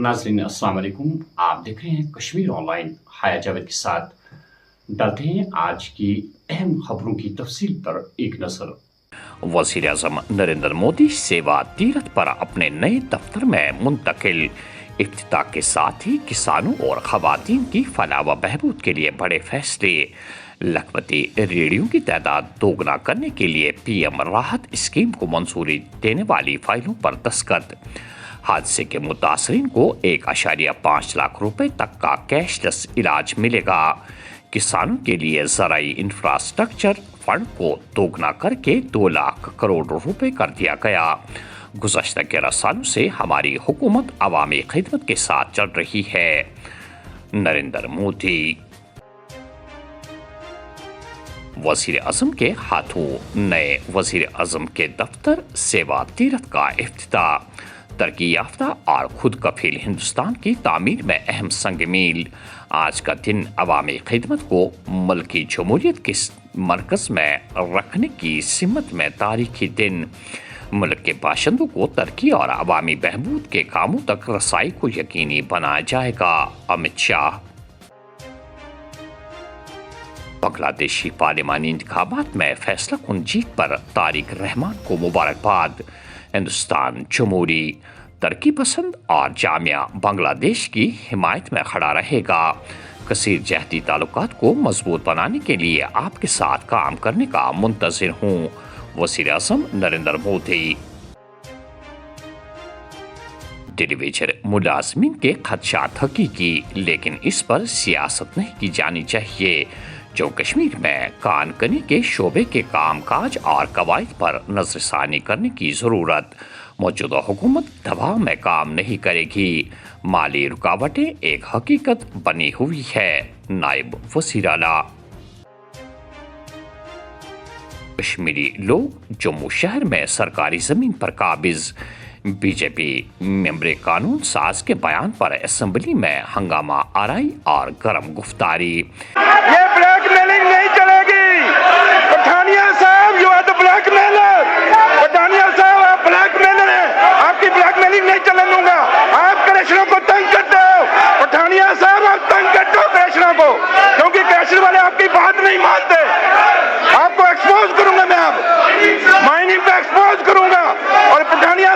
नाज़रीन अस्सलाम वालेकुम। आप देख रहे हैं कश्मीर ऑनलाइन। हाया जावेद के साथ डालते हैं आज की अहम खबरों की तफसील पर एक नजर। वज़ीर आज़म नरेंद्र मोदी सेवा तीरथ पर अपने नए दफ्तर में मुंतकिल। इफ्तिताह के साथ ही किसानों और खवातीन की फलाह व बहबूद के लिए बड़े फैसले। लखपति रेडियो की तादाद दोगुना करने के लिए पीएम राहत स्कीम को मंजूरी देने वाली फाइलों पर दस्तखत। हादसे के मुतासरीन को 1.5 लाख रुपए तक का कैशलेस इलाज मिलेगा। किसानों के लिए ज़राई इंफ्रास्ट्रक्चर फंड को दोगुना करके 2 लाख करोड़ रुपए कर दिया गया। गुज़श्ता 11 सालों से हमारी हुकूमत अवामी खिदमत के साथ चल रही है। नरेंद्र मोदी। वज़ीर आज़म के हाथों नए वज़ीर आज़म के दफ्तर सेवा तीरथ का इफ्तिताह। तरक्की याफ्ता और खुद कफील हिंदुस्तान की तामीर में अहम संग मील। आज का दिन अवामी खिदमत को मुल्की जमहूरियत के मरकज़ में रखने की सिमत में तारीखी दिन। मुल्क के बाशिंदों को तरक्की और अवामी बहबूद के कामों तक रसाई को यकीनी बनाया जाएगा। अमित शाह। बांग्लादेशी पार्लिमानी इंतखाबात में फैसला कुन जीत पर तारिक रहमान को मुबारकबाद। हिंदुस्तान जमहूरी तरक्की पसंद और जामिया बांग्लादेश की हिमायत में खड़ा रहेगा। कसीर जहती ताल्लुकात को मजबूत बनाने के लिए आपके साथ काम करने का मुंतज़िर हूँ। वज़ीर आज़म नरेंद्र मोदी। टेलीविजन मुलाजमीन के खदशात हकीकी, लेकिन इस पर सियासत नहीं की जानी चाहिए। जो कश्मीर में कान कनी के शोबे के कामकाज और कवायद पर नजरसानी करने की ज़रूरत। मौजूदा हुकूमत दबाव में काम नहीं करेगी। माली रुकावटें एक हकीकत बनी हुई है। नायब वज़ीर आला। कश्मीरी लोग जम्मू शहर में सरकारी ज़मीन पर काबिज। बीजेपी मेंबर कानून साज के बयान पर असेंबली में हंगामा आराई और गर्म गुफ्तारी। ये ब्लैकमेलिंग नहीं चलेगी। पठानिया साहब, you are the blackmailer. Pathania साहब, आप ब्लैकमेलर हैं। आपकी ब्लैकमेलिंग नहीं चलने दूंगा। आप क्रैशरों को तंग करते हो। पठानिया साहब, आप तंग करते हो क्रैशरों को, क्योंकि क्रैशर वाले आपकी बात नहीं मानते। आपको एक्सपोज करूंगा मैं, अब माइनिंग पे एक्सपोज करूंगा। और पठानिया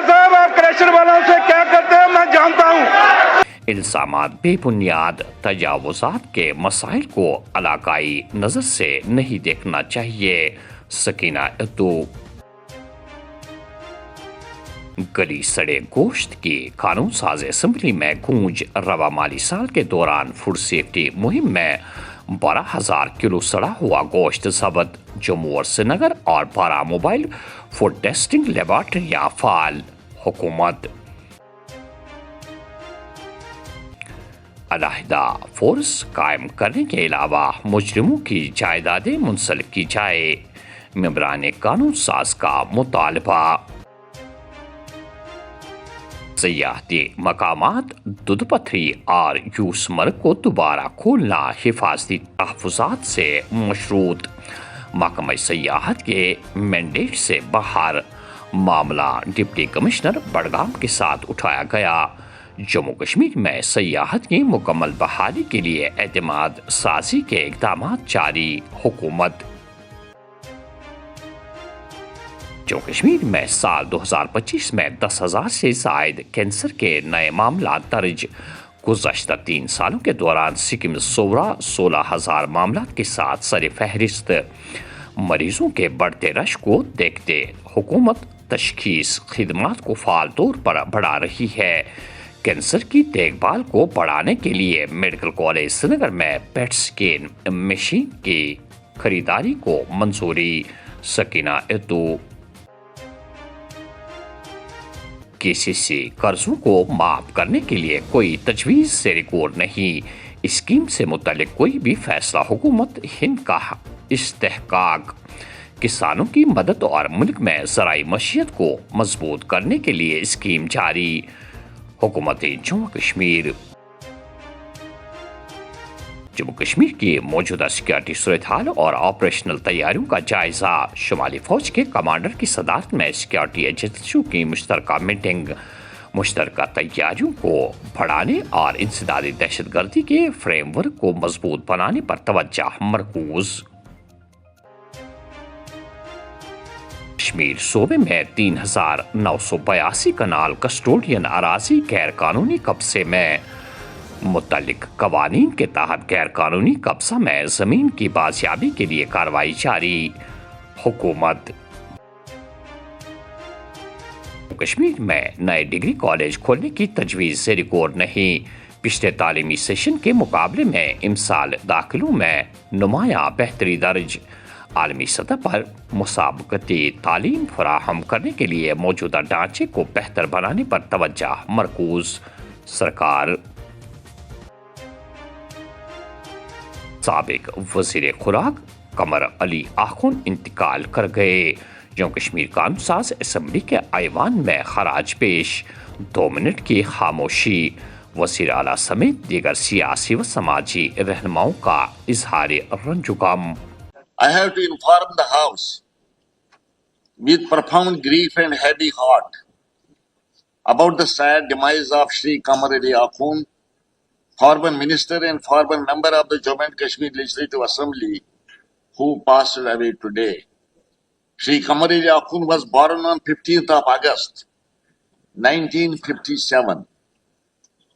साहब आप क्रैशर वालों से क्या करते हो मैं जानता हूं। इल्जामात बेबुनियाद। तजावुज़ात के मसाइल को इलाकाई नज़र से नहीं देखना चाहिए। सकीना इत्तू। गली सड़े गोश्त की कानून साज असेंबली में गूंज। रवा माली साल के दौरान फूड सेफ्टी मुहिम में 12,000 किलो सड़ा हुआ गोश्त जब्त। जम्मू और श्रीनगर और 12 मोबाइल फूड टेस्टिंग लेबॉर्ट्रियां फाल। हुकूमत। अलहदा फोर्स कायम करने के अलावा मुजरिमों की जायदादें मुंसलिक की जाए। मेंबरान कानून साज का मुतालबा। सयाहती मकामात दुधपथरी और यूसमर्ग को दोबारा खोलना हिफाजती तहफ़्फ़ुज़ात से मशरूत। महकमा सयाहत के मैंडेट से बाहर। मामला डिप्टी कमिश्नर बड़गाम के साथ उठाया गया। जम्मू कश्मीर में सयाहत की मुकम्मल बहाली के लिए एतमाद साजी के इक़दाम जारी। हुकूमत। जम्मू कश्मीर में साल 2025 में 10,000 से ज़ायद कैंसर के नए मामला दर्ज। गुज़श्ता 3 सालों के दौरान सिक्किम 16,000 मामला के साथ सर फहरिस्त। मरीजों के बढ़ते रश को देखते हुकूमत तशखीस खिदमात को फाल तौर पर बढ़ा रही है। कैंसर की देखभाल को बढ़ाने के लिए मेडिकल कॉलेज श्रीनगर में पेट स्कैन मशीन की खरीदारी को मंजूरी। सकीना इत्तू। केसीसी कर्जों को माफ करने के लिए कोई तजवीज़ से रिकॉर्ड नहीं। स्कीम से मुतल्लिक कोई भी फैसला हुकूमत हिंद का इस्तेहकाक। किसानों की मदद और मुल्क में ज़राई मशीयत को मजबूत करने के लिए स्कीम जारी। हुकूमत जम्मू कश्मीर। जम्मू कश्मीर की मौजूदा सिक्योरिटी सूरत हाल और ऑपरेशनल तैयारियों का जायजा। शुमाली फौज के कमांडर की सदारत में सिक्योरिटी एजेंसियों की मुश्तरका मीटिंग। مشترکہ تیاریوں کو بڑھانے اور انسدادی دہشت گردی کے فریم ورک کو مضبوط بنانے پر توجہ مرکوز۔ کشمیر صوبے میں 3982 کنال کسٹوڈین اراضی غیر قانونی قبضے میں، متعلق قوانین کے تحت غیر قانونی قبضہ میں زمین کی بازیابی کے لیے کارروائی جاری۔ حکومت کشمیر میں نئے ڈگری کالج کھولنے کی تجویز زیر غور نہیں۔ پچھلے تعلیمی سیشن کے مقابلے میں امسال داخلوں میں نمایاں بہتری درج۔ عالمی سطح پر مسابقتی تعلیم فراہم کرنے کے لیے موجودہ ڈھانچے کو بہتر بنانے پر توجہ مرکوز۔ سرکار سابق وزیر خوراک قمر علی آخون انتقال کر گئے۔ جموں کشمیر قانون ساز اسمبلی کے ایوان میں خراج پیش، 2 منٹ کی خاموشی۔ وزیر اعلیٰ سمیت دیگر سیاسی و سماجی رہنماؤں کا اظہار رنج و غم۔ I have to inform the House with profound grief and heavy heart about the sad demise of Shri Qamar Ali Akhund, former minister and former member of the Jammu and Kashmir Legislative Assembly, who passed away today. Shri Qamar Ali Akhund was born on 15th of August 1957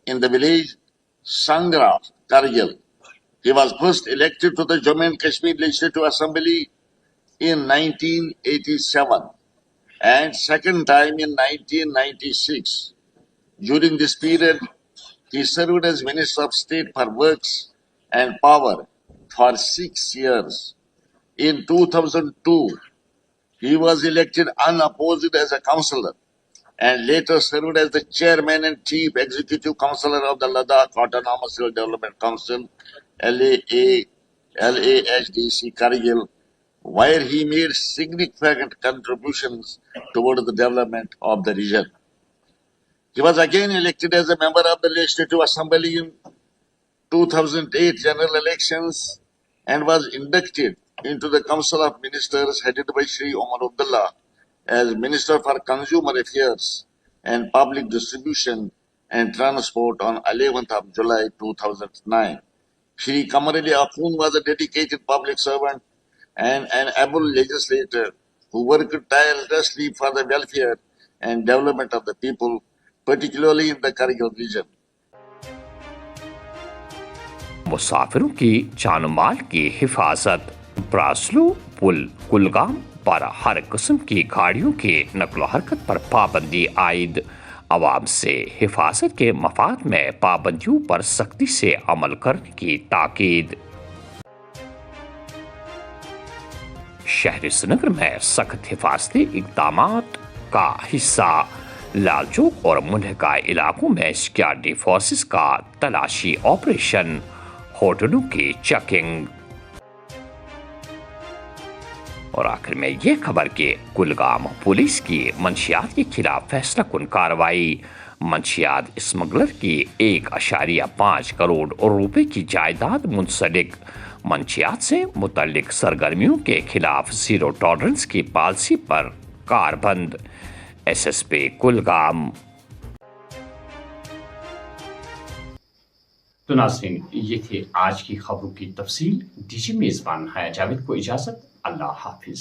in the village Sangra, Kargil. He was first elected to the Jammu and Kashmir Legislative Assembly in 1987 and second time in 1996. During this period, he served as Minister of State for Works and Power for 6 years. In 2002, he was elected unopposed as a councillor and later served as the chairman and chief executive councillor of the Ladakh Autonomous Development Council, LAHDC Kargil, where he made significant contributions toward the development of the region. He was again elected as a member of the Legislative Assembly in 2008 general elections and was inducted into the Council of Ministers headed by Shri Omar Abdullah as Minister for Consumer Affairs and Public Distribution and Transport on 11th of July 2009. Shri Qamar Ali Akhund was a dedicated public servant and an able legislator who worked tirelessly for the welfare and development of the people, particularly in the Kargil region. مسافروں کی جان و مال کی حفاظت۔ براسلو پل کلگام پر ہر قسم کی گاڑیوں کی نقل و حرکت پر پابندی عائد۔ عوام سے حفاظت کے مفاد میں پابندیوں پر سختی سے عمل کرنے کی تاکید۔ شہر سری نگر میں سخت حفاظتی اقدامات کا حصہ، لال چوک اور منہگا علاقوں میں سیکورٹی فورسز کا تلاشی آپریشن، ہوٹلوں کی چیکنگ۔ اور آخر میں یہ خبر کہ کلگام پولیس کی منشیات کے خلاف فیصلہ کن کارروائی۔ منشیات اسمگلر کی 1.5 کروڑ روپے کی جائیداد منسلک۔ منشیات سے متعلق سرگرمیوں کے خلاف زیرو ٹالرنس کی پالیسی پر کاربند۔ SSP کلگام۔ تو ناظرین، یہ تھے آج کی خبروں کی تفصیل۔ دیجیے میزبان حیا جاوید کو اجازت۔ اللہ حافظ۔